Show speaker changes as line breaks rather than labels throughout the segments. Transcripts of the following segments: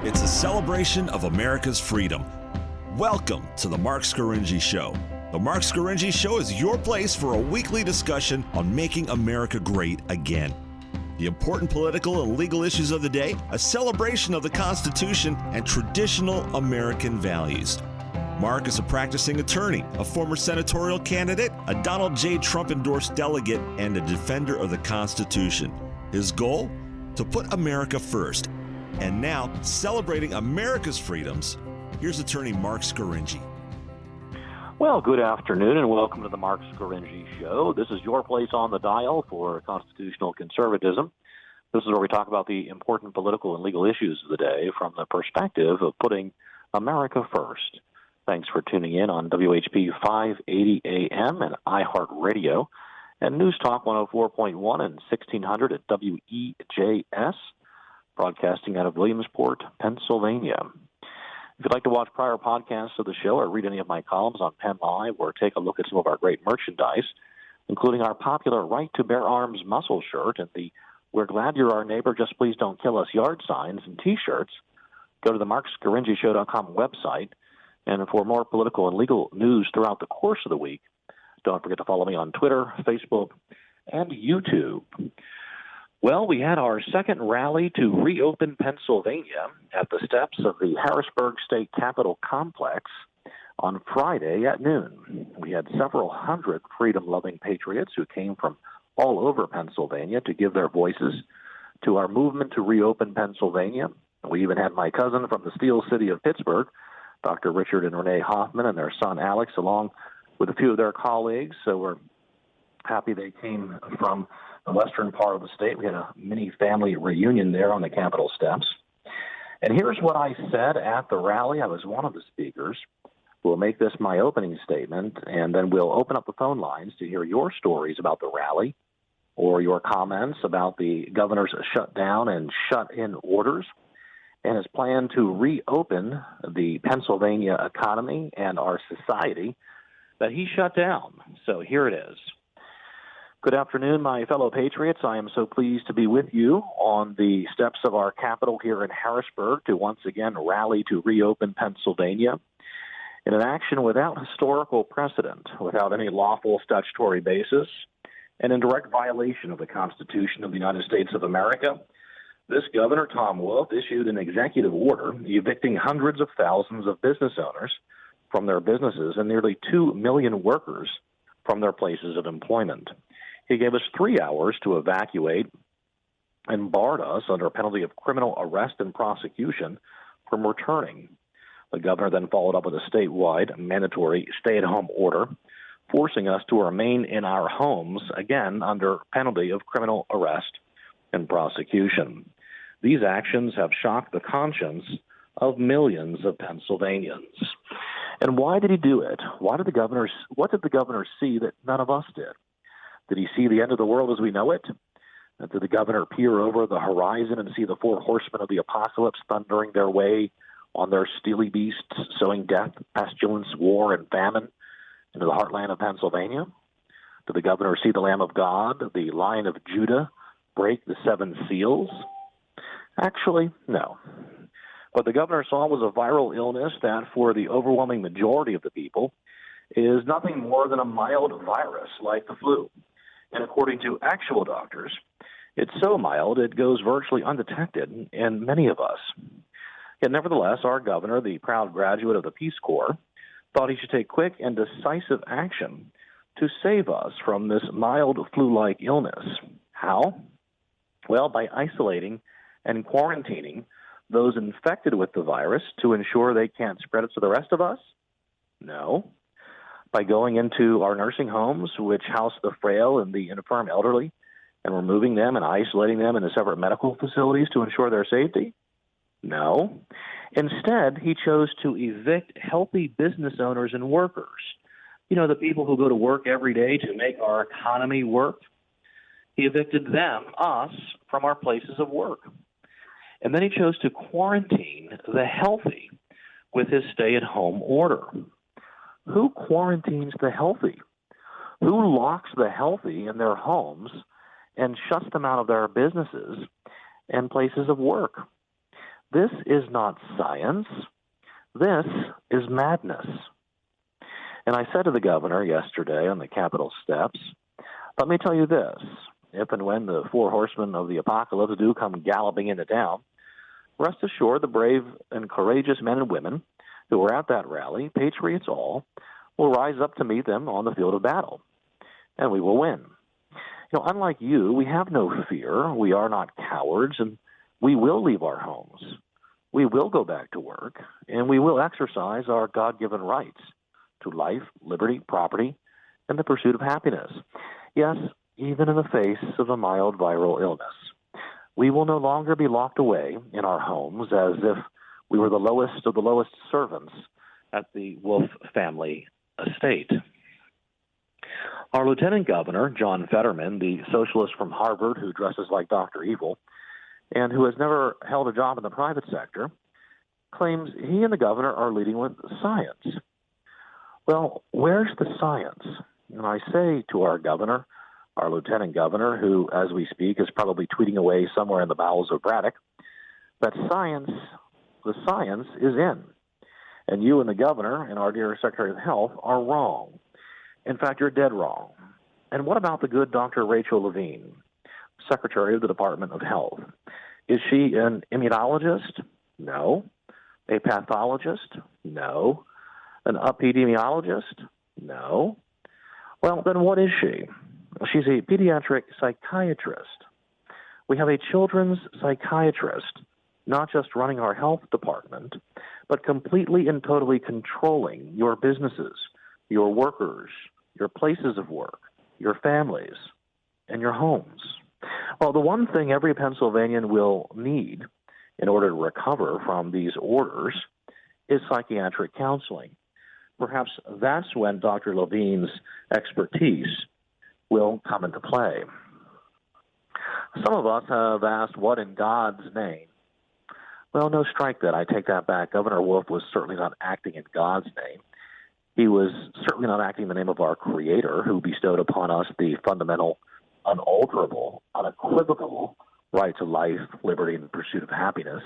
It's a celebration of America's freedom. Welcome to the Marc Scaringi Show. The Marc Scaringi Show is your place for a weekly discussion on making America great again. The important political and legal issues of the day, a celebration of the Constitution, and traditional American values. Marc is a practicing attorney, a former senatorial candidate, a Donald J. Trump-endorsed delegate, and a defender of the Constitution. His goal? To put America first. And now, celebrating America's freedoms, here's attorney Marc Scaringi.
Well, good afternoon and welcome to the Marc Scaringi Show. This is your place on the dial for constitutional conservatism. This is where we talk about the important political and legal issues of the day from the perspective of putting America first. Thanks for tuning in on WHP 580 AM and iHeartRadio and News Talk 104.1 and 1600 at WEJS, broadcasting out of Williamsport, Pennsylvania. If you'd like to watch prior podcasts of the show or read any of my columns on Penn Live or take a look at some of our great merchandise, including our popular Right to Bear Arms muscle shirt and the We're Glad You're Our Neighbor, Just Please Don't Kill Us yard signs and T-shirts, go to the MarcScaringiShow.com website. And for more political and legal news throughout the course of the week, don't forget to follow me on Twitter, Facebook, and YouTube. Well, we had our second rally to reopen Pennsylvania at the steps of the Harrisburg State Capitol complex on Friday at noon. We had several hundred freedom-loving patriots who came from all over Pennsylvania to give their voices to our movement to reopen Pennsylvania. We even had my cousin from the Steel City of Pittsburgh, Dr. Richard and Renee Hoffman, and their son Alex, along with a few of their colleagues. So we're happy they came from the western part of the state. We had a mini family reunion there on the Capitol steps. And here's what I said at the rally. I was one of the speakers. We'll make this my opening statement, and then we'll open up the phone lines to hear your stories about the rally or your comments about the governor's shutdown and shut-in orders and his plan to reopen the Pennsylvania economy and our society that he shut down. So here it is. Good afternoon, my fellow patriots. I am so pleased to be with you on the steps of our Capitol here in Harrisburg to once again rally to reopen Pennsylvania in an action without historical precedent, without any lawful statutory basis, and in direct violation of the Constitution of the United States of America. This Governor, Tom Wolf, issued an executive order evicting hundreds of thousands of business owners from their businesses and nearly 2 million workers from their places of employment. He gave us 3 hours to evacuate and barred us under penalty of criminal arrest and prosecution from returning. The governor then followed up with a statewide mandatory stay-at-home order, forcing us to remain in our homes, again under penalty of criminal arrest and prosecution. These actions have shocked the conscience of millions of Pennsylvanians. And why did he do it? What did the governor see that none of us did? Did he see the end of the world as we know it? Did the governor peer over the horizon and see the four horsemen of the apocalypse thundering their way on their steely beasts, sowing death, pestilence, war, and famine into the heartland of Pennsylvania? Did the governor see the Lamb of God, the Lion of Judah, break the seven seals? Actually, no. What the governor saw was a viral illness that, for the overwhelming majority of the people, is nothing more than a mild virus like the flu. And according to actual doctors, it's so mild it goes virtually undetected in many of us. Yet nevertheless, our governor, the proud graduate of the Peace Corps, thought he should take quick and decisive action to save us from this mild flu-like illness. How? Well, by isolating and quarantining those infected with the virus to ensure they can't spread it to the rest of us? No. By going into our nursing homes, which house the frail and the infirm elderly, and removing them and isolating them into separate medical facilities to ensure their safety? No. Instead, he chose to evict healthy business owners and workers. You know, the people who go to work every day to make our economy work. He evicted them, us, from our places of work. And then he chose to quarantine the healthy with his stay-at-home order. Who quarantines the healthy? Who locks the healthy in their homes and shuts them out of their businesses and places of work? This is not science. This is madness. And I said to the governor yesterday on the Capitol steps, let me tell you this. If and when the four horsemen of the apocalypse do come galloping into town, rest assured the brave and courageous men and women who were at that rally, patriots all, will rise up to meet them on the field of battle. And we will win. Unlike you, we have no fear. We are not cowards, and we will leave our homes. We will go back to work, and we will exercise our God-given rights to life, liberty, property, and the pursuit of happiness. Yes, even in the face of a mild viral illness. We will no longer be locked away in our homes as if we were the lowest of the lowest servants at the Wolf family estate. Our Lieutenant Governor, John Fetterman, the socialist from Harvard who dresses like Dr. Evil and who has never held a job in the private sector, claims he and the governor are leading with science. Well, where's the science? And I say to our governor, our lieutenant governor, who, as we speak, is probably tweeting away somewhere in the bowels of Braddock, that the science is in. And you and the governor and our dear Secretary of Health are wrong. In fact, you're dead wrong. And what about the good Dr. Rachel Levine, Secretary of the Department of Health? Is she an immunologist? No. A pathologist? No. An epidemiologist? No. Well, then what is she? She's a pediatric psychiatrist. We have a children's psychiatrist, not just running our health department, but completely and totally controlling your businesses, your workers, your places of work, your families, and your homes. Well, the one thing every Pennsylvanian will need in order to recover from these orders is psychiatric counseling. Perhaps that's when Dr. Levine's expertise will come into play. Some of us have asked, what in God's name? Well, no, strike that. I take that back. Governor Wolf was certainly not acting in God's name. He was certainly not acting in the name of our Creator, who bestowed upon us the fundamental, unalterable, unequivocal right to life, liberty, and the pursuit of happiness.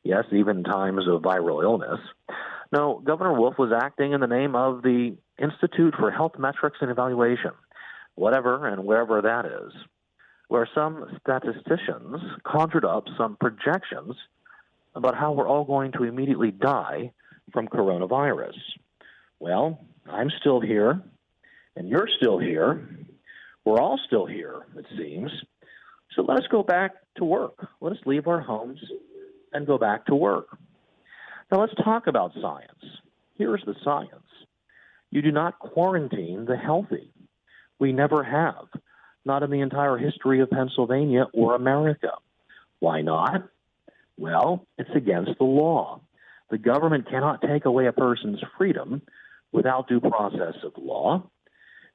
Yes, even in times of viral illness. No, Governor Wolf was acting in the name of the Institute for Health Metrics and Evaluation, whatever and wherever that is, where some statisticians conjured up some projections about how we're all going to immediately die from coronavirus. Well, I'm still here, and you're still here. We're all still here, it seems. So let us go back to work. Let us leave our homes and go back to work. Now let's talk about science. Here's the science. You do not quarantine the healthy. We never have, not in the entire history of Pennsylvania or America. Why not? Well, it's against the law. The government cannot take away a person's freedom without due process of law.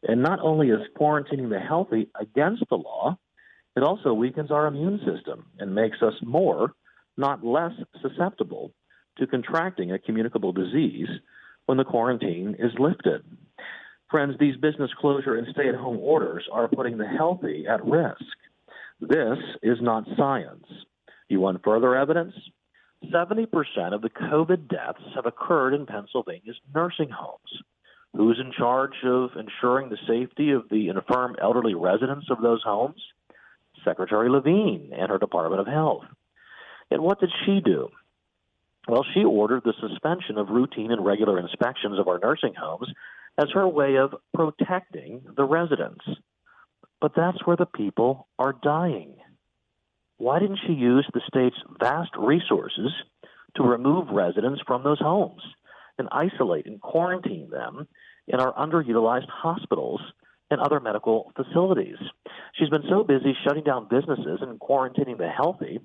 And not only is quarantining the healthy against the law, it also weakens our immune system and makes us more, not less, susceptible to contracting a communicable disease when the quarantine is lifted. Friends, these business closure and stay-at-home orders are putting the healthy at risk. This is not science. You want further evidence? 70% of the COVID deaths have occurred in Pennsylvania's nursing homes. Who's in charge of ensuring the safety of the infirm elderly residents of those homes? Secretary Levine and her Department of Health. And what did she do? Well, she ordered the suspension of routine and regular inspections of our nursing homes as her way of protecting the residents. But that's where the people are dying. Why didn't she use the state's vast resources to remove residents from those homes and isolate and quarantine them in our underutilized hospitals and other medical facilities? She's been so busy shutting down businesses and quarantining the healthy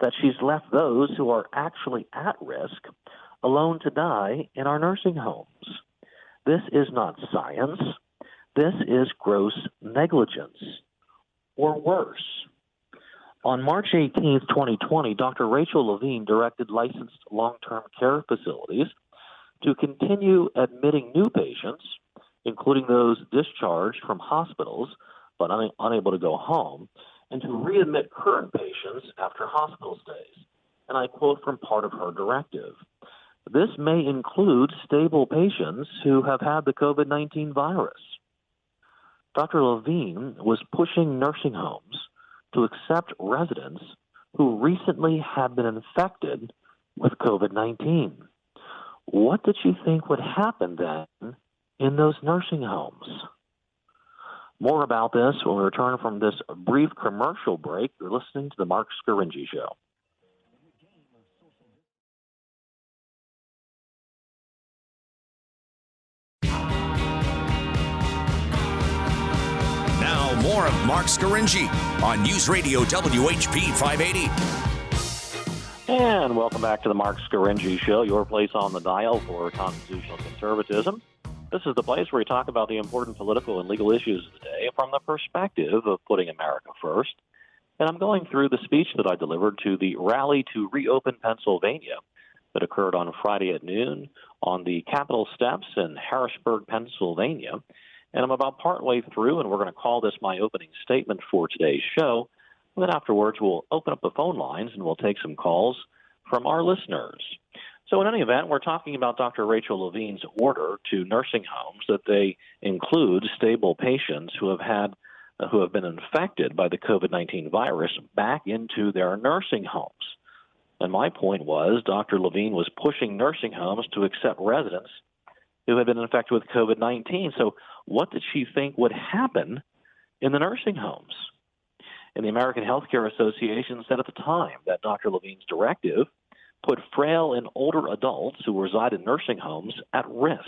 that she's left those who are actually at risk alone to die in our nursing homes. This is not science. This is gross negligence, or worse. On March 18, 2020, Dr. Rachel Levine directed licensed long-term care facilities to continue admitting new patients, including those discharged from hospitals but unable to go home, and to readmit current patients after hospital stays. and I quote from part of her directive. This may include stable patients who have had the COVID-19 virus. Dr. Levine was pushing nursing homes to accept residents who recently had been infected with COVID-19. What did she think would happen then in those nursing homes? More about this when we return from this brief commercial break. You're listening to the Marc Scaringi Show.
Now, more of Marc Scaringi on News Radio WHP 580.
And welcome back to the Marc Scaringi Show, your place on the dial for constitutional conservatism. This is the place where we talk about the important political and legal issues of the day from the perspective of putting America first. And I'm going through the speech that I delivered to the rally to reopen Pennsylvania that occurred on Friday at noon on the Capitol steps in Harrisburg, Pennsylvania. And I'm about partway through, and we're going to call this my opening statement for today's show. And then afterwards, we'll open up the phone lines and we'll take some calls from our listeners. So in any event, we're talking about Dr. Rachel Levine's order to nursing homes that they include stable patients who have been infected by the COVID-19 virus back into their nursing homes. And my point was Dr. Levine was pushing nursing homes to accept residents who had been infected with COVID-19. So what did she think would happen in the nursing homes? And the American Healthcare Association said at the time that Dr. Levine's directive put frail and older adults who reside in nursing homes at risk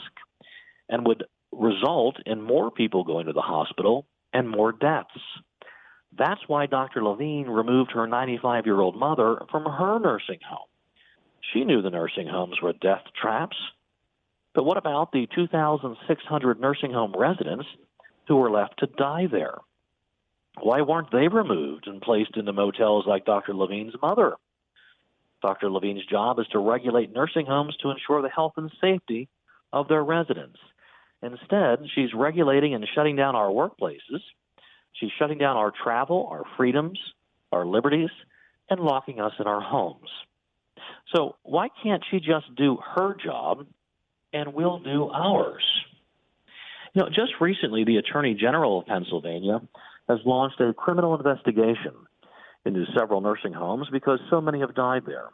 and would result in more people going to the hospital and more deaths. That's why Dr. Levine removed her 95-year-old mother from her nursing home. She knew the nursing homes were death traps. But what about the 2,600 nursing home residents who were left to die there? Why weren't they removed and placed into motels like Dr. Levine's mother? Dr. Levine's job is to regulate nursing homes to ensure the health and safety of their residents. Instead, she's regulating and shutting down our workplaces. She's shutting down our travel, our freedoms, our liberties, and locking us in our homes. So why can't she just do her job and we'll do ours? You know, just recently, the Attorney General of Pennsylvania has launched a criminal investigation into several nursing homes because so many have died there.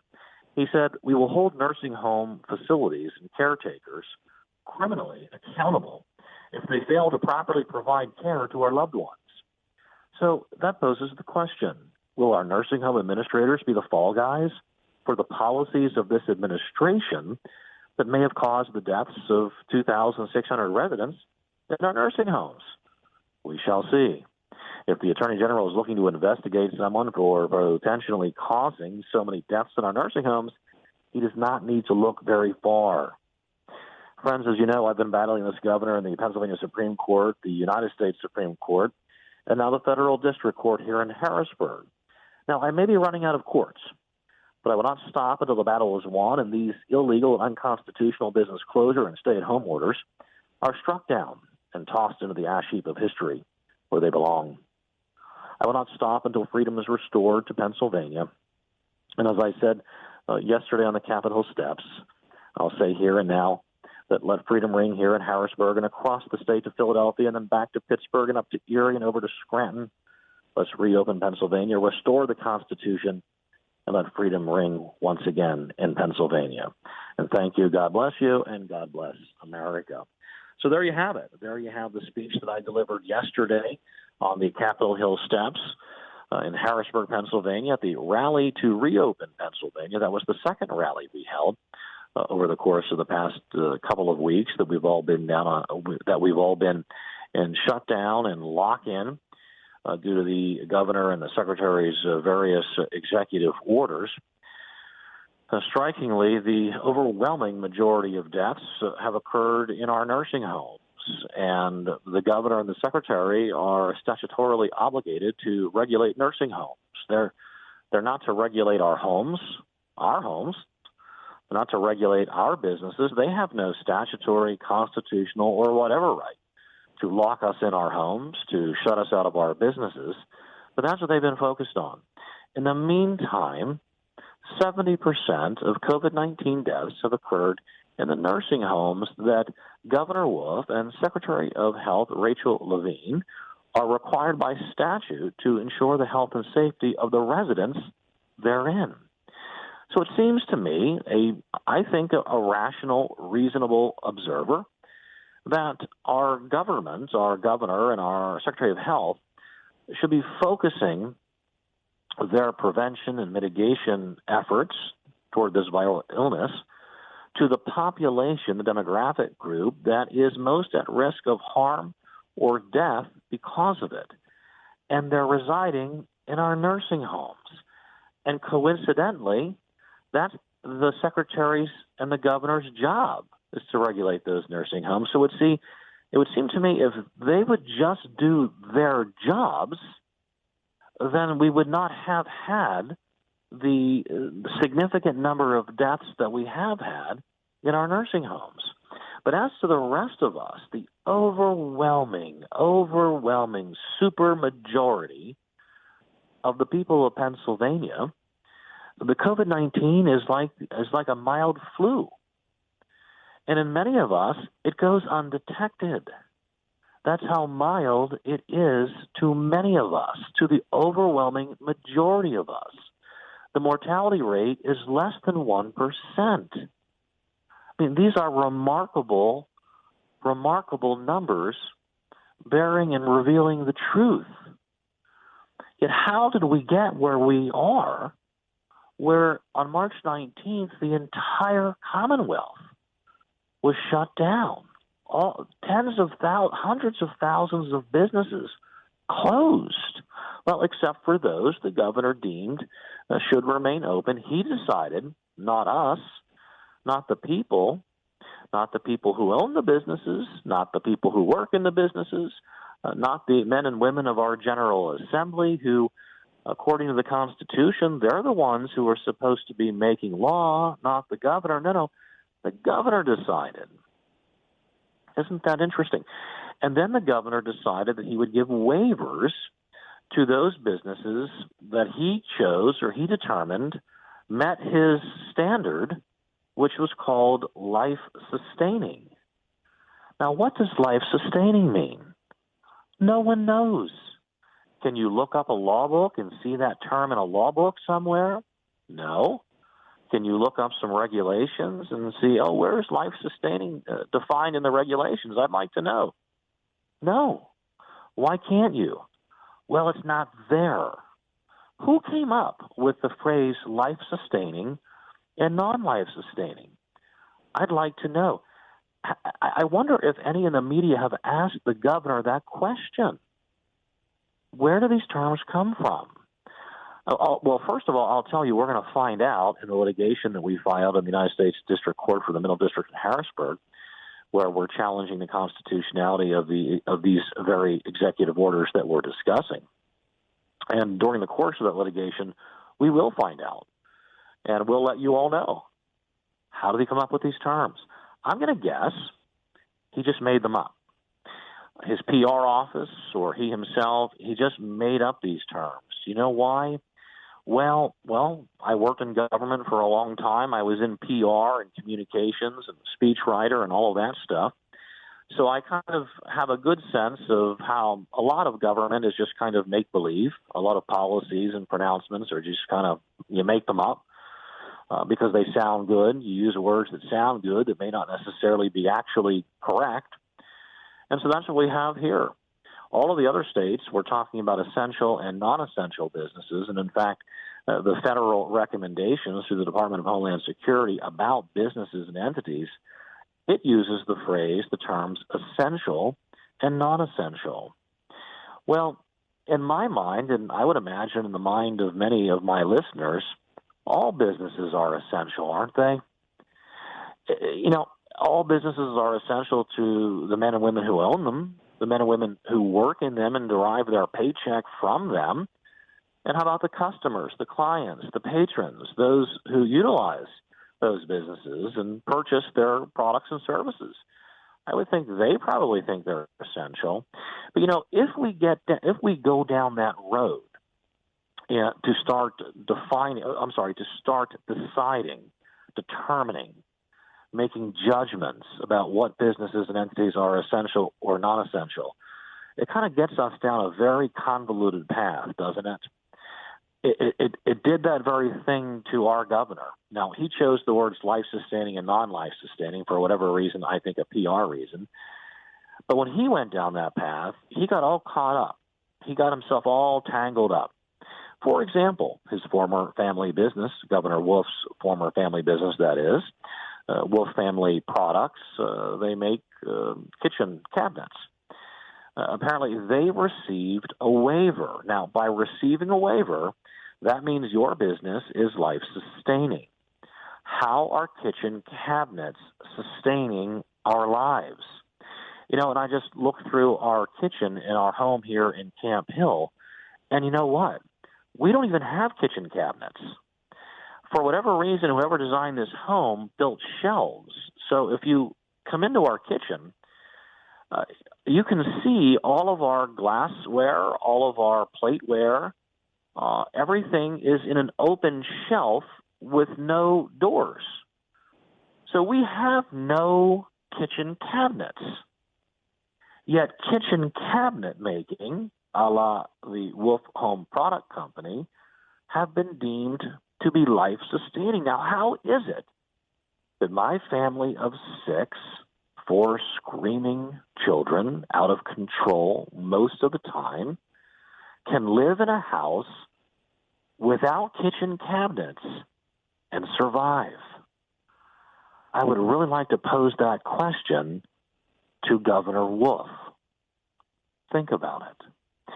He said, we will hold nursing home facilities and caretakers criminally accountable if they fail to properly provide care to our loved ones. So that poses the question, will our nursing home administrators be the fall guys for the policies of this administration that may have caused the deaths of 2,600 residents in our nursing homes? We shall see. If the Attorney General is looking to investigate someone for potentially causing so many deaths in our nursing homes, he does not need to look very far. Friends, as you know, I've been battling this governor in the Pennsylvania Supreme Court, the United States Supreme Court, and now the Federal District Court here in Harrisburg. Now, I may be running out of courts, but I will not stop until the battle is won and these illegal and unconstitutional business closure and stay-at-home orders are struck down and tossed into the ash heap of history where they belong. I will not stop until freedom is restored to Pennsylvania. And as I said yesterday on the Capitol steps, I'll say here and now that let freedom ring here in Harrisburg and across the state to Philadelphia and then back to Pittsburgh and up to Erie and over to Scranton. Let's reopen Pennsylvania, restore the Constitution, and let freedom ring once again in Pennsylvania. And thank you. God bless you, and God bless America. So there you have it. There you have the speech that I delivered yesterday on the Capitol Hill steps in Harrisburg, Pennsylvania, at the rally to reopen Pennsylvania. That was the second rally we held over the course of the past couple of weeks that we've all been in shutdown and lock-in due to the governor and the secretary's various executive orders. Strikingly, the overwhelming majority of deaths have occurred in our nursing homes, and the governor and the secretary are statutorily obligated to regulate nursing homes. They're not to regulate our homes. They're not to regulate our businesses. They have no statutory, constitutional, or whatever right to lock us in our homes, to shut us out of our businesses. But that's what they've been focused on. In the meantime, 70% of COVID-19 deaths have occurred in the nursing homes that Governor Wolf and Secretary of Health Rachel Levine are required by statute to ensure the health and safety of the residents therein. So it seems to me, I think a rational, reasonable observer, that our government, our governor and our Secretary of Health should be focusing their prevention and mitigation efforts toward this viral illness to the population, the demographic group that is most at risk of harm or death because of it. And they're residing in our nursing homes. And coincidentally, that's the secretary's and the governor's job is to regulate those nursing homes. So it would seem to me if they would just do their jobs, then we would not have had the significant number of deaths that we have had in our nursing homes. But as to the rest of us, the overwhelming supermajority of the people of Pennsylvania, the COVID-19 is like a mild flu. And in many of us, it goes undetected. That's how mild it is to many of us, to the overwhelming majority of us. The mortality rate is less than 1%. I mean, these are remarkable numbers bearing and revealing the truth. Yet how did we get where we are, where on March 19th, the entire Commonwealth was shut down? Hundreds of thousands of businesses closed. Well, except for those the governor deemed should remain open. He decided, not us, not the people who own the businesses, not the people who work in the businesses, not the men and women of our General Assembly who, according to the Constitution, they're the ones who are supposed to be making law, not the governor. No, the governor decided. Isn't that interesting? And then the governor decided that he would give waivers to those businesses that he chose or he determined met his standard, which was called life-sustaining. Now, what does life-sustaining mean? No one knows. Can you look up a law book and see that term in a law book somewhere? No. Can you look up some regulations and see, where's life-sustaining defined in the regulations? I'd like to know. No. Why can't you? Well, it's not there. Who came up with the phrase life-sustaining and non-life-sustaining? I'd like to know. I wonder if any in the media have asked the governor that question. Where do these terms come from? Well, first of all, I'll tell you, we're going to find out in the litigation that we filed in the United States District Court for the Middle District in Harrisburg, where we're challenging the constitutionality of these very executive orders that we're discussing. And during the course of that litigation, we will find out, and we'll let you all know. How did he come up with these terms? I'm going to guess he just made them up. His PR office or he himself, he just made up these terms. You know why? Well, I worked in government for a long time. I was in PR and communications and speechwriter and all of that stuff. So I kind of have a good sense of how a lot of government is just kind of make-believe. A lot of policies and pronouncements are just kind of, you make them up because they sound good. You use words that sound good that may not necessarily be actually correct. And so that's what we have here. All of the other states, we're talking about essential and non-essential businesses. And in fact, the federal recommendations through the Department of Homeland Security about businesses and entities, it uses the terms essential and non-essential. Well, in my mind, and I would imagine in the mind of many of my listeners, all businesses are essential, aren't they? You know, all businesses are essential to the men and women who own them, the men and women who work in them and derive their paycheck from them. And how about the customers, the clients, the patrons, those who utilize those businesses and purchase their products and services? I would think they probably think they're essential. But, you know, if we go down that road to start deciding, determining, making judgments about what businesses and entities are essential or not essential. It kind of gets us down a very convoluted path, doesn't it? It did that very thing to our governor. Now, he chose the words life-sustaining and non-life-sustaining for whatever reason, I think a PR reason. But when he went down that path, he got all caught up. He got himself all tangled up. For example, his former family business, Governor Wolf's former family business, that is, Wolf Family Products, they make kitchen cabinets. Apparently, they received a waiver. Now, by receiving a waiver, that means your business is life-sustaining. How are kitchen cabinets sustaining our lives? You know, and I just looked through our kitchen in our home here in Camp Hill, and you know what? We don't even have kitchen cabinets. For whatever reason, whoever designed this home built shelves. So if you come into our kitchen, you can see all of our glassware, all of our plateware. Everything is in an open shelf with no doors. So we have no kitchen cabinets. Yet kitchen cabinet making, a la the Wolf Home Product Company, have been deemed to be life-sustaining. Now, how is it that my family of 6, 4 screaming children, out of control most of the time, can live in a house without kitchen cabinets and survive? I would really like to pose that question to Governor Wolf. Think about it.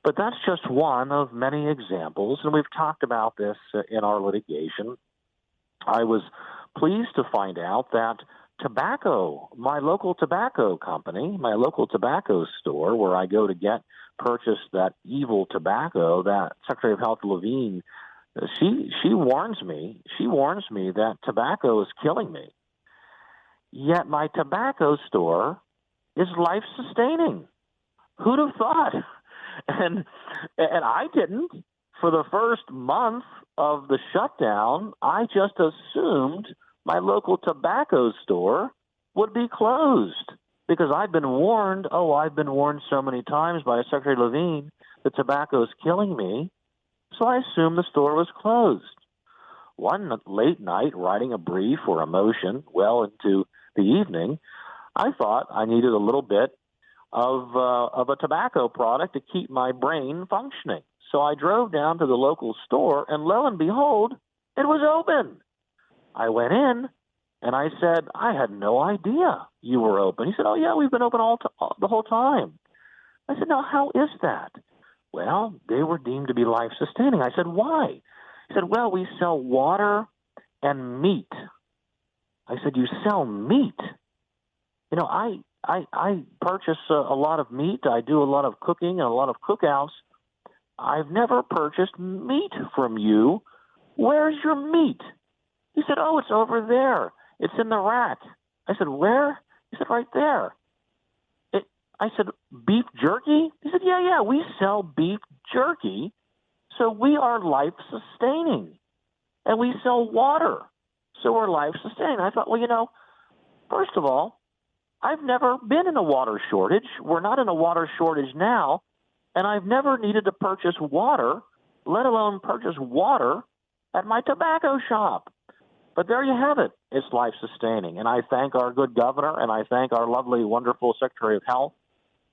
But that's just one of many examples, and we've talked about this in our litigation. I was pleased to find out that tobacco, my local tobacco company, my local tobacco store where I go to purchase that evil tobacco, that Secretary of Health Levine, she warns me that tobacco is killing me. Yet my tobacco store is life-sustaining. Who'd have thought? And I didn't. For the first month of the shutdown, I just assumed my local tobacco store would be closed because I've been warned so many times by Secretary Levine that tobacco is killing me. So I assumed the store was closed. One late night, writing a brief or a motion well into the evening, I thought I needed a little bit of a tobacco product to keep my brain functioning. So I drove down to the local store, and lo and behold, it was open. I went in, and I said, I had no idea you were open. He said, oh, yeah, we've been open the whole time. I said, now, how is that? Well, they were deemed to be life-sustaining. I said, why? He said, well, we sell water and meat. I said, you sell meat? You know, I purchase a lot of meat. I do a lot of cooking and a lot of cookouts. I've never purchased meat from you. Where's your meat? He said, oh, it's over there. It's in the rack. I said, where? He said, right there. I said, beef jerky? He said, yeah, we sell beef jerky. So we are life-sustaining. And we sell water. So we're life-sustaining. I thought, well, you know, first of all, I've never been in a water shortage. We're not in a water shortage now, and I've never needed to purchase water, let alone purchase water at my tobacco shop. But there you have it. It's life-sustaining, and I thank our good governor, and I thank our lovely, wonderful Secretary of Health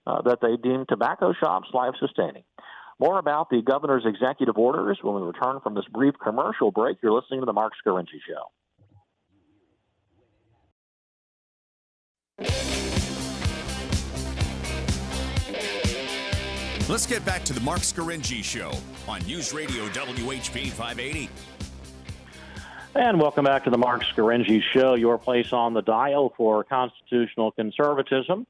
that they deem tobacco shops life-sustaining. More about the governor's executive orders when we return from this brief commercial break. You're listening to the Marc Scaringi Show.
Let's get back to the Marc Scaringi Show on News Radio WHP 580.
And welcome back to the Marc Scaringi Show, your place on the dial for constitutional conservatism.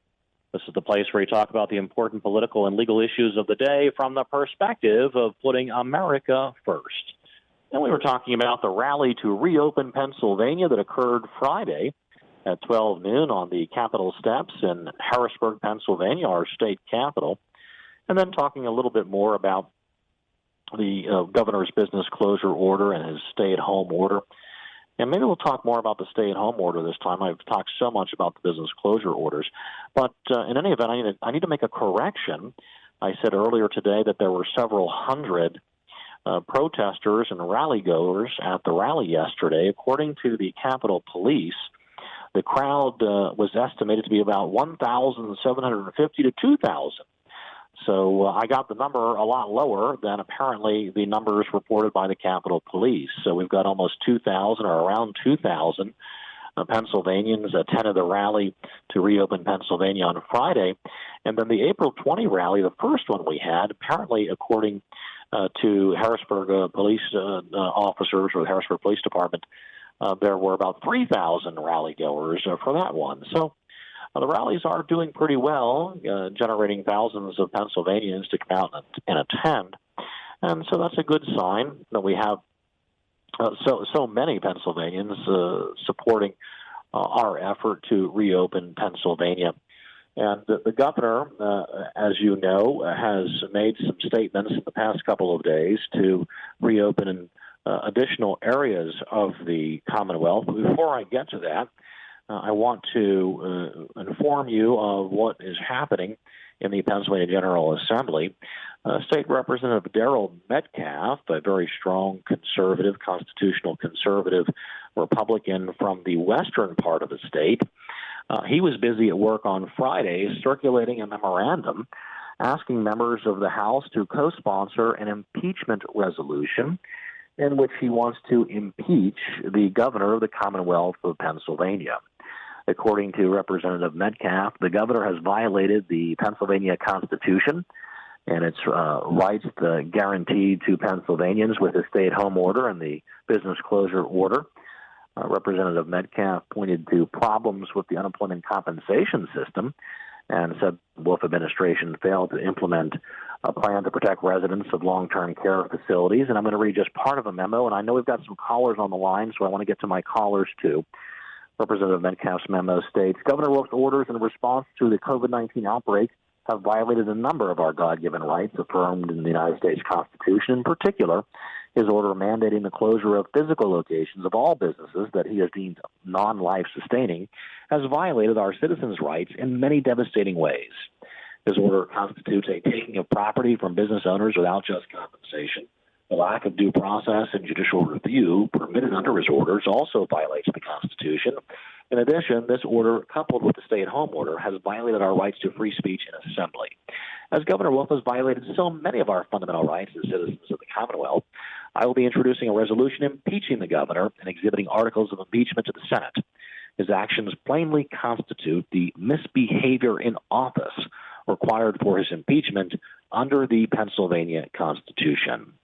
This is the place where we talk about the important political and legal issues of the day from the perspective of putting America first. And we were talking about the rally to reopen Pennsylvania that occurred Friday at 12 noon on the Capitol steps in Harrisburg, Pennsylvania, our state capital. And then talking a little bit more about the governor's business closure order and his stay-at-home order. And maybe we'll talk more about the stay-at-home order this time. I've talked so much about the business closure orders. But in any event, I need to make a correction. I said earlier today that there were several hundred protesters and rally-goers at the rally yesterday. According to the Capitol Police, the crowd was estimated to be about 1,750 to 2,000. So I got the number a lot lower than apparently the numbers reported by the Capitol Police. So we've got almost 2,000 or around 2,000 Pennsylvanians attended the rally to reopen Pennsylvania on Friday. And then the April 20 rally, the first one we had, apparently according to Harrisburg police officers or the Harrisburg Police Department, there were about 3,000 rally goers for that one. So the rallies are doing pretty well, generating thousands of Pennsylvanians to come out and attend. And so that's a good sign that we have so many Pennsylvanians supporting our effort to reopen Pennsylvania. And the governor, as you know, has made some statements in the past couple of days to reopen additional areas of the Commonwealth. But before I get to that, I want to inform you of what is happening in the Pennsylvania General Assembly. State Representative Darrell Metcalf, a very strong conservative, constitutional conservative Republican from the western part of the state, he was busy at work on Friday circulating a memorandum asking members of the House to co-sponsor an impeachment resolution in which he wants to impeach the governor of the Commonwealth of Pennsylvania. According to Representative Metcalf, the governor has violated the Pennsylvania Constitution and its rights guaranteed to Pennsylvanians with the stay-at-home order and the business closure order. Representative Metcalf pointed to problems with the unemployment compensation system and said the Wolf administration failed to implement a plan to protect residents of long-term care facilities. And I'm going to read just part of a memo, and I know we've got some callers on the line, so I want to get to my callers too. Representative Metcalf's memo states, Governor Wolf's orders in response to the COVID-19 outbreak have violated a number of our God-given rights affirmed in the United States Constitution. In particular, his order mandating the closure of physical locations of all businesses that he has deemed non-life sustaining has violated our citizens' rights in many devastating ways. His order constitutes a taking of property from business owners without just compensation. The lack of due process and judicial review permitted under his orders also violates the Constitution. In addition, this order, coupled with the stay-at-home order, has violated our rights to free speech and assembly. As Governor Wolf has violated so many of our fundamental rights as citizens of the Commonwealth, I will be introducing a resolution impeaching the governor and exhibiting articles of impeachment to the Senate. His actions plainly constitute the misbehavior in office required for his impeachment under the Pennsylvania Constitution.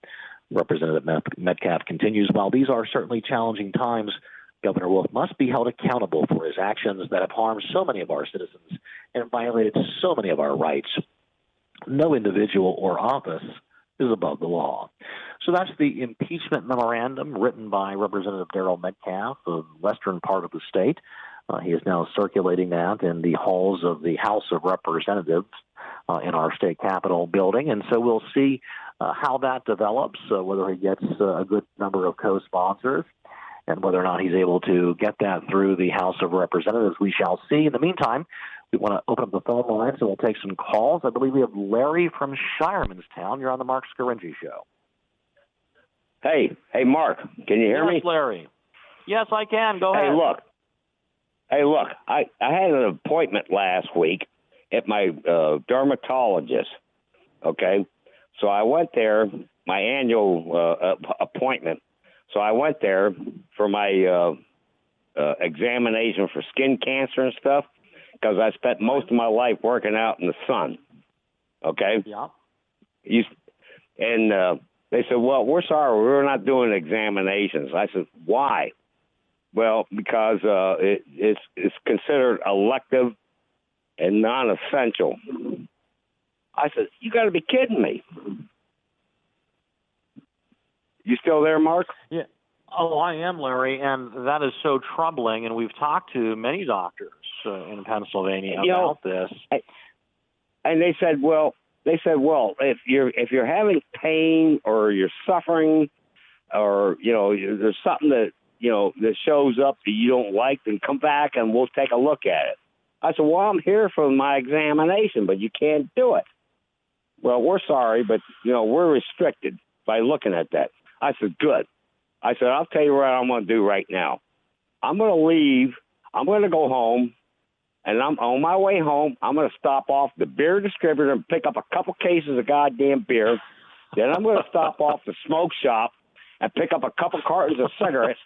Representative Metcalf continues, while these are certainly challenging times, Governor Wolf must be held accountable for his actions that have harmed so many of our citizens and violated so many of our rights. No individual or office is above the law. So that's the impeachment memorandum written by Representative Darrell Metcalf of the western part of the state. He is now circulating that in the halls of the House of Representatives in our state capitol building. And so we'll see how that develops, whether he gets a good number of co-sponsors, and whether or not he's able to get that through the House of Representatives. We shall see. In the meantime, we want to open up the phone lines, and we'll take some calls. I believe we have Larry from Shiremanstown. You're on the Marc Scaringi Show.
Hey, Mark, can you hear me?
Yes, Larry. Yes, I can. Go ahead.
Hey, look, I had an appointment last week at my dermatologist, okay? So I went there, my annual appointment. So I went there for my examination for skin cancer and stuff because I spent most of my life working out in the sun, okay?
Yeah.
They said, well, we're sorry, we're not doing examinations. I said, why? Well, because it's considered elective and non-essential. I said, you got to be kidding me. You still there, Mark?
Yeah. Oh, I am, Larry, and that is so troubling. And we've talked to many doctors in Pennsylvania about this.
And they said, well, they said, well, if you're having pain or you're suffering, or there's something that shows up that you don't like, then come back and we'll take a look at it. I said, well, I'm here for my examination, but you can't do it. Well, we're sorry, but we're restricted by looking at that. I said, good. I said, I'll tell you what I'm going to do right now. I'm going to leave. I'm going to go home. And I'm on my way home. I'm going to stop off the beer distributor and pick up a couple cases of goddamn beer. Then I'm going to stop off the smoke shop and pick up a couple cartons of cigarettes.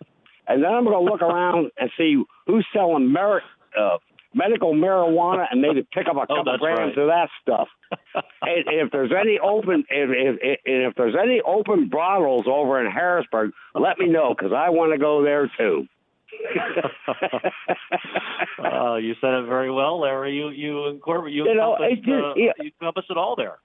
And then I'm going to look around and see who's selling medical marijuana and maybe pick up a couple grams of that stuff. And if there's any open, if there's any open brothels over in Harrisburg, let me know because I want to go there too.
You said it very well, Larry. You encompass it all there.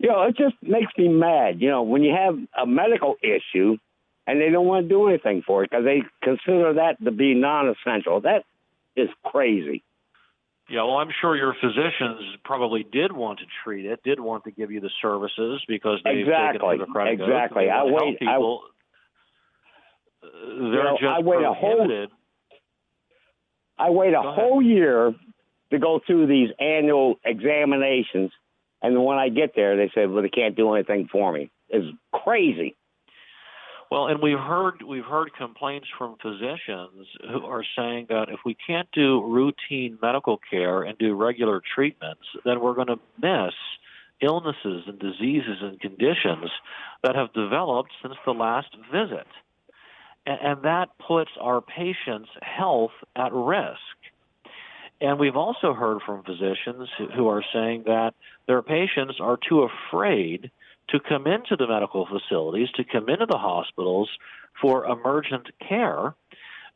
It just makes me mad. When you have a medical issue and they don't want to do anything for it because they consider that to be non-essential. That is crazy.
Yeah, well, I'm sure your physicians probably did want to treat it, did want to give you the services because they've taken over the credit.
Exactly.
I
wait a whole year to go through these annual examinations, and then when I get there, they say, well, they can't do anything for me. It's crazy.
Well, and we've heard complaints from physicians who are saying that if we can't do routine medical care and do regular treatments, then we're going to miss illnesses and diseases and conditions that have developed since the last visit. And that puts our patients' health at risk. And we've also heard from physicians who are saying that their patients are too afraid to come into the medical facilities, to come into the hospitals for emergent care,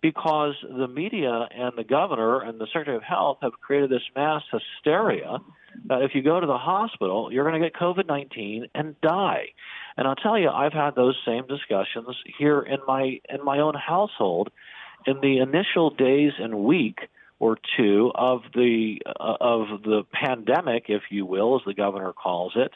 because the media and the governor and the Secretary of Health have created this mass hysteria that if you go to the hospital, you're going to get COVID-19 and die. And I'll tell you, I've had those same discussions here in my own household in the initial days and week or two of the pandemic, if you will, as the governor calls it.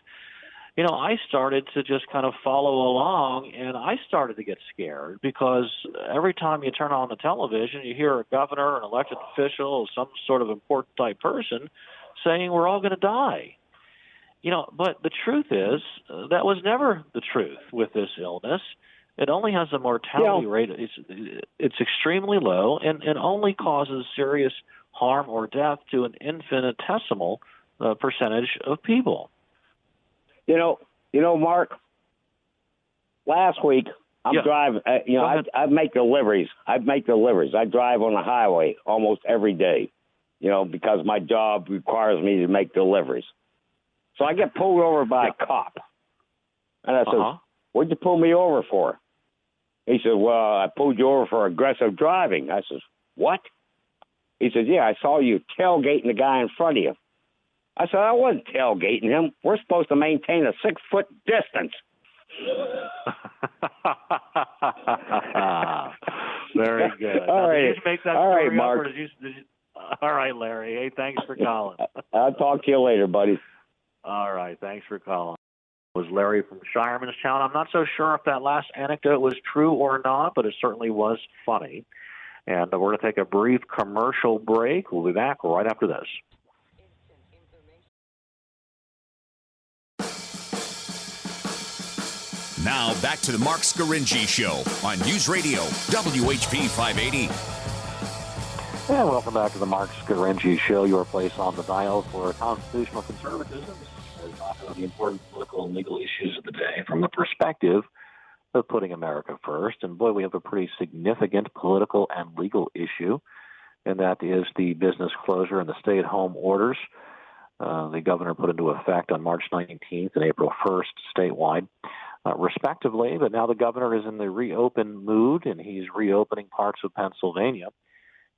I started to just kind of follow along, and I started to get scared because every time you turn on the television, you hear a governor, an elected official, some sort of important type person saying we're all going to die. But the truth is that was never the truth with this illness. It only has a mortality rate. It's extremely low, and it only causes serious harm or death to an infinitesimal percentage of people.
Mark, last week I'm driving, I make deliveries. I drive on the highway almost every day, because my job requires me to make deliveries. So I get pulled over by a cop. And I said, what'd you pull me over for? He said, well, I pulled you over for aggressive driving. I said, what? He said, yeah, I saw you tailgating the guy in front of you. I said, I wasn't tailgating him. We're supposed to maintain a 6-foot distance.
Very good.
All right.
Did you make that
all
story
right, Mark.
Up, or did you... All right, Larry. Hey, thanks for calling.
I'll talk to you later, buddy.
All right. Thanks for calling. It was Larry from Shiremanstown. I'm not so sure if that last anecdote was true or not, but it certainly was funny. And we're going to take a brief commercial break. We'll be back right after this.
Now back to the Marc Scaringi Show on News Radio WHP 580.
And welcome back to the Marc Scaringi Show, your place on the dial for constitutional conservatism. We're talking about the important political and legal issues of the day from the perspective of putting America first. And boy, we have a pretty significant political and legal issue, and that is the business closure and the stay-at-home orders. The governor put into effect on March 19th and April 1st statewide, respectively. But now the governor is in the reopen mood, and he's reopening parts of Pennsylvania.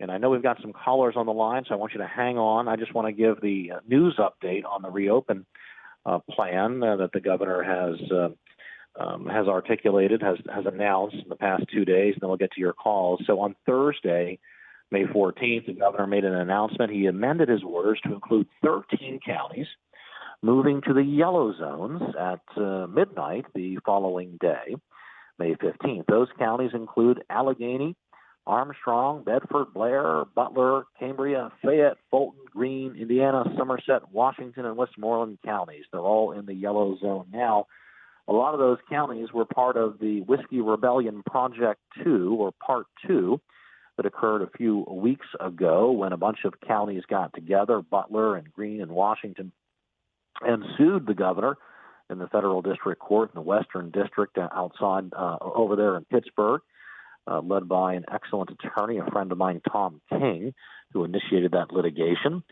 And I know we've got some callers on the line, so I want you to hang on. I just want to give the news update on the reopen plan that the governor has articulated, has announced in the past 2 days, and then we'll get to your calls. So on Thursday, May 14th, the governor made an announcement. He amended his orders to include 13 counties, moving to the yellow zones at midnight the following day, May 15th. Those counties include Allegheny, Armstrong, Bedford, Blair, Butler, Cambria, Fayette, Fulton, Greene, Indiana, Somerset, Washington, and Westmoreland counties. They're all in the yellow zone now. A lot of those counties were part of the Whiskey Rebellion Project 2, or Part 2, that occurred a few weeks ago when a bunch of counties got together, Butler and Greene and Washington, and sued the governor in the federal district court in the Western District outside over there in Pittsburgh, led by an excellent attorney, a friend of mine, Tom King, who initiated that litigation.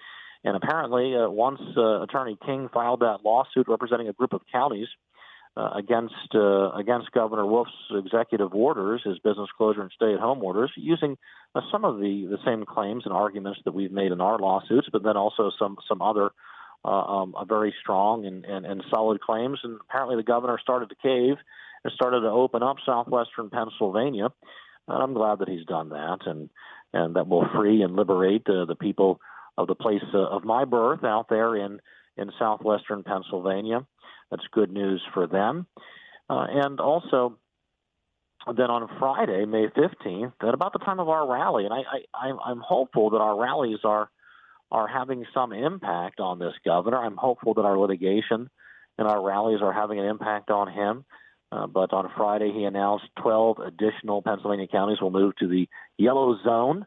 And apparently, once Attorney King filed that lawsuit representing a group of counties against Governor Wolf's executive orders, his business closure and stay-at-home orders, using some of the same claims and arguments that we've made in our lawsuits, but then also some other very strong and solid claims. And apparently the governor started to cave and started to open up southwestern Pennsylvania. And I'm glad that he's done that, and that will free and liberate the people of the place of my birth out there in southwestern Pennsylvania. That's good news for them. And also, then on Friday, May 15th, at about the time of our rally, and I'm hopeful that our rallies are having some impact on this governor. I'm hopeful that our litigation and our rallies are having an impact on him. But on Friday, he announced 12 additional Pennsylvania counties will move to the yellow zone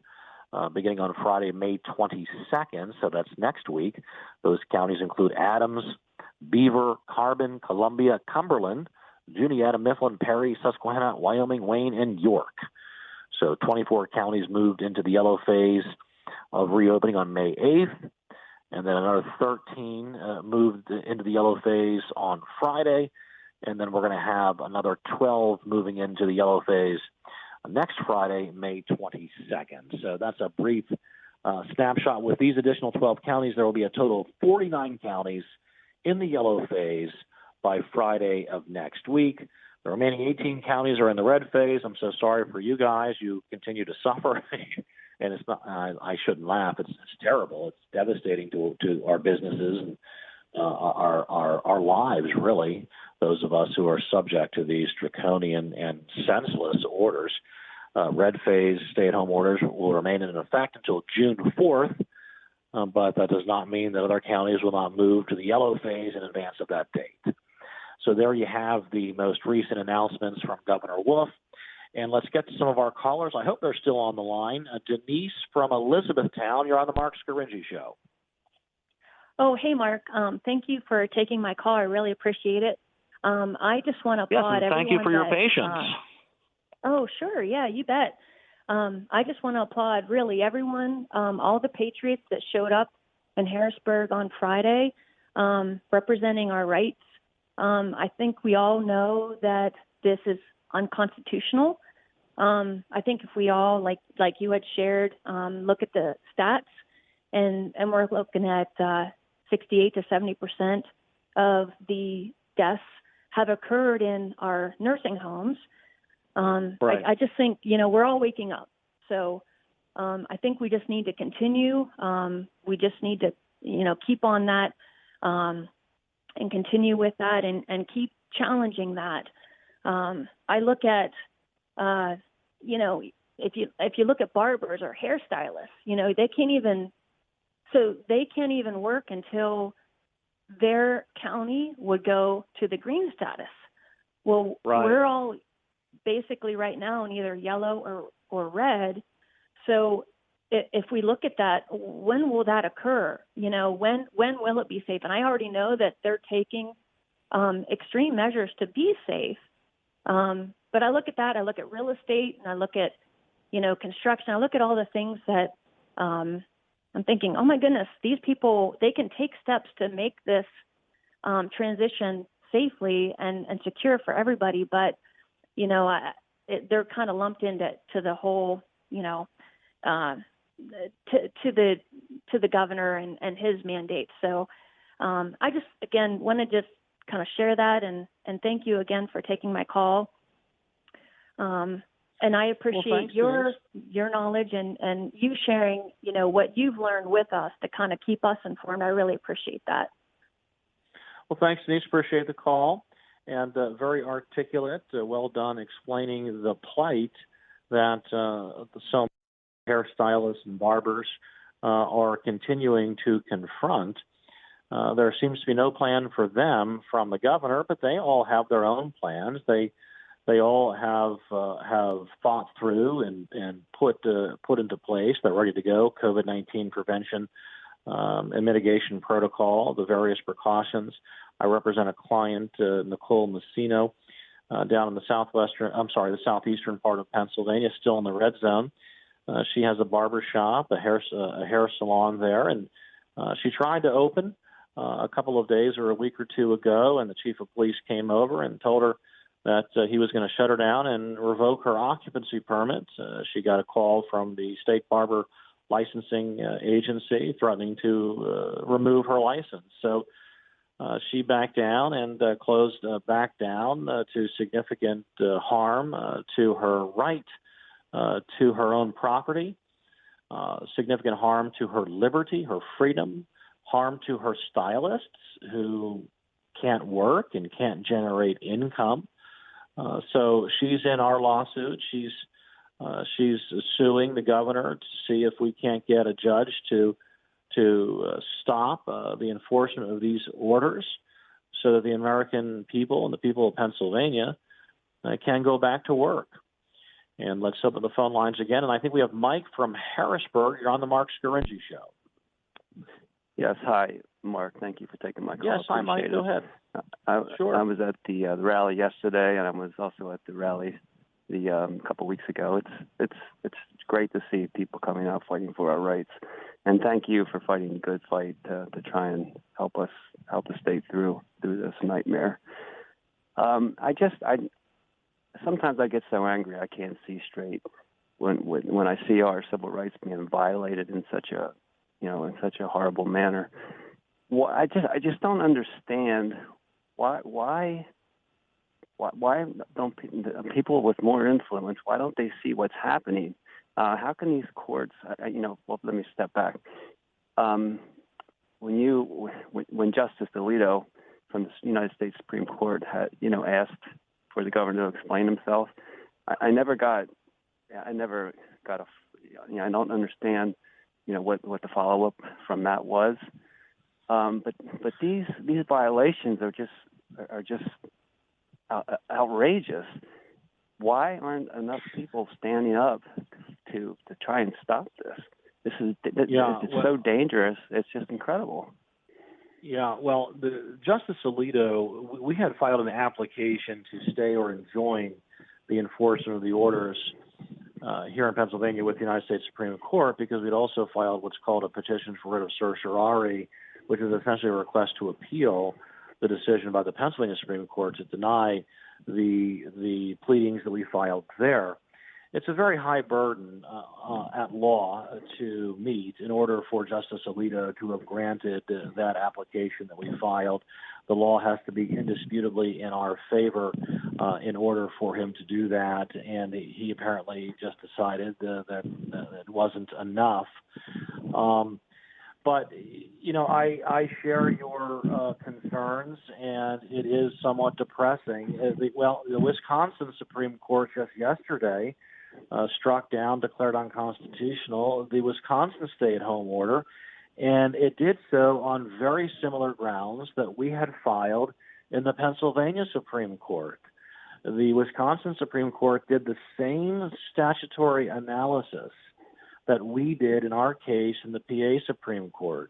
beginning on Friday, May 22nd. So that's next week. Those counties include Adams, Beaver, Carbon, Columbia, Cumberland, Juniata, Mifflin, Perry, Susquehanna, Wyoming, Wayne, and York. So 24 counties moved into the yellow phase of reopening on May 8th, and then another 13 moved into the yellow phase on Friday, and then we're going to have another 12 moving into the yellow phase next Friday, May 22nd. So that's a brief snapshot. With these additional 12 counties, there will be a total of 49 counties in the yellow phase by Friday of next week. The remaining 18 counties are in the red phase. I'm so sorry for you guys. You continue to suffer. And it's not, I shouldn't laugh. It's terrible. It's devastating to our businesses and our lives, really, those of us who are subject to these draconian and senseless orders. Red phase stay-at-home orders will remain in effect until June 4th, but that does not mean that other counties will not move to the yellow phase in advance of that date. So there you have the most recent announcements from Governor Wolf. And let's get to some of our callers. I hope they're still on the line. Denise from Elizabethtown, you're on the Marc Scaringi Show.
Oh, hey, Mark. Thank you for taking my call. I really appreciate it. I just want to applaud everyone.
Thank you for your patience.
Oh, sure. Yeah, you bet. I just want to applaud really everyone, all the patriots that showed up in Harrisburg on Friday, representing our rights. I think we all know that this is unconstitutional. I think if we all, like you had shared, look at the stats, and we're looking at 68 to 70% of the deaths have occurred in our nursing homes.
Right.
I just think, we're all waking up. So I think we just need to continue. We just need to, keep on that and continue with that and keep challenging that. I look at, if you look at barbers or hairstylists, they can't even work until their county would go to the green status. Well,
right.
We're all basically right now in either yellow or red. So if we look at that, when will that occur? When will it be safe? And I already know that they're taking extreme measures to be safe. But I look at that, I look at real estate, and I look at, construction. I look at all the things that I'm thinking, oh my goodness, these people, they can take steps to make this transition safely and secure for everybody. But, they're kind of lumped into the whole, to the governor and his mandate. So I just, again, want to just kind of share that and thank you again for taking my call. And I appreciate your knowledge and you sharing, what you've learned with us to kind of keep us informed. I really appreciate that.
Well, thanks, Denise. Appreciate the call. And very articulate, well done explaining the plight that so many hairstylists and barbers are continuing to confront. There seems to be no plan for them from the governor, but they all have their own plans. They all have thought through and put into place. They're ready to go. COVID-19 prevention and mitigation protocol, the various precautions. I represent a client, Nicole Messino, down in the southeastern part of Pennsylvania, still in the red zone. She has a barber shop, a hair salon there, and she tried to open a couple of days or a week or two ago, and the chief of police came over and told her that he was going to shut her down and revoke her occupancy permit. She got a call from the state barber licensing agency threatening to remove her license. So she backed down and closed back down to significant harm to her right to her own property, significant harm to her liberty, her freedom, harm to her stylists who can't work and can't generate income. So she's in our lawsuit. She's suing the governor to see if we can't get a judge to stop the enforcement of these orders so that the American people and the people of Pennsylvania can go back to work. And let's open the phone lines again. And I think we have Mike from Harrisburg. You're on the Marc Scaringi Show.
Yes. Hi, Mark. Thank you for taking my call.
Yes. Hi, Mike. Go ahead. Sure.
I was at the rally yesterday, and I was also at the rally a couple weeks ago. It's great to see people coming out fighting for our rights, and thank you for fighting the good fight to try and help the state through this nightmare. Sometimes I get so angry I can't see straight when I see our civil rights being violated in such a horrible manner. Well, I just don't understand why don't people with more influence, why don't they see what's happening? How can these courts, well, let me step back. When Justice Alito from the United States Supreme Court had, asked for the governor to explain himself, I never got I don't understand, what the follow up from that was. But these violations are just outrageous. Why aren't enough people standing up to try and stop this? It's so dangerous. It's just incredible.
Yeah, well, Justice Alito, we had filed an application to stay or enjoin the enforcement of the orders here in Pennsylvania with the United States Supreme Court because we'd also filed what's called a petition for writ of certiorari, which is essentially a request to appeal the decision by the Pennsylvania Supreme Court to deny the pleadings that we filed there. It's a very high burden at law to meet in order for Justice Alito to have granted that application that we filed. The law has to be indisputably in our favor in order for him to do that, and he apparently just decided that it wasn't enough. But, I share your concerns, and it is somewhat depressing. The Wisconsin Supreme Court just yesterday struck down, declared unconstitutional, the Wisconsin stay-at-home order, and it did so on very similar grounds that we had filed in the Pennsylvania Supreme Court. The Wisconsin Supreme Court did the same statutory analysis that we did in our case in the PA Supreme Court.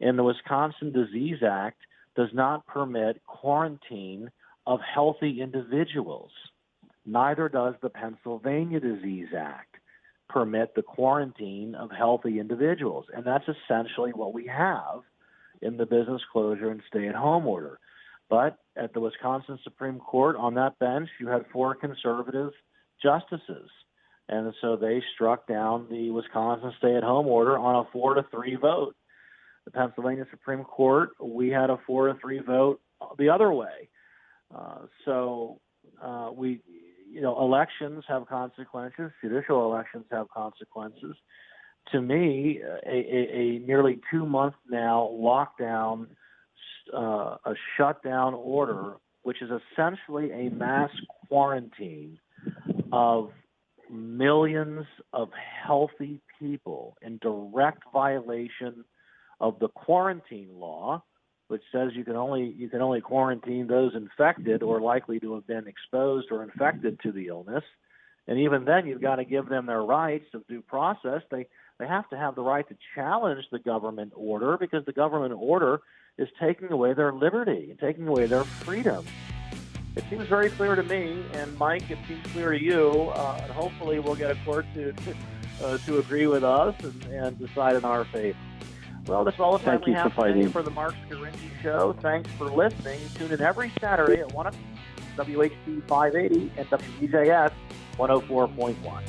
And the Wisconsin Disease Act does not permit quarantine of healthy individuals. Neither does the Pennsylvania Disease Act permit the quarantine of healthy individuals. And that's essentially what we have in the business closure and stay-at-home order. But at the Wisconsin Supreme Court, on that bench, you had 4 conservative justices. And so they struck down the Wisconsin stay-at-home order on a 4-3 vote. The Pennsylvania Supreme Court, we had a 4-3 vote the other way. Elections have consequences. Judicial elections have consequences. To me, a nearly 2-month now lockdown a shutdown order, which is essentially a mass quarantine of millions of healthy people in direct violation of the quarantine law, which says you can only quarantine those infected or likely to have been exposed or infected to the illness. And even then, you've got to give them their rights of due process. They have to have the right to challenge the government order, because the government order is taking away their liberty and taking away their freedom. It seems very clear to me, and Mike, it seems clear to you, and hopefully we'll get a court to agree with us and decide in our favor. Well, that's all the time we have today for the Marc Scaringi Show. Thanks for listening. Tune in every Saturday at 1 o'clock, WHP 580 and WEJS 104.1.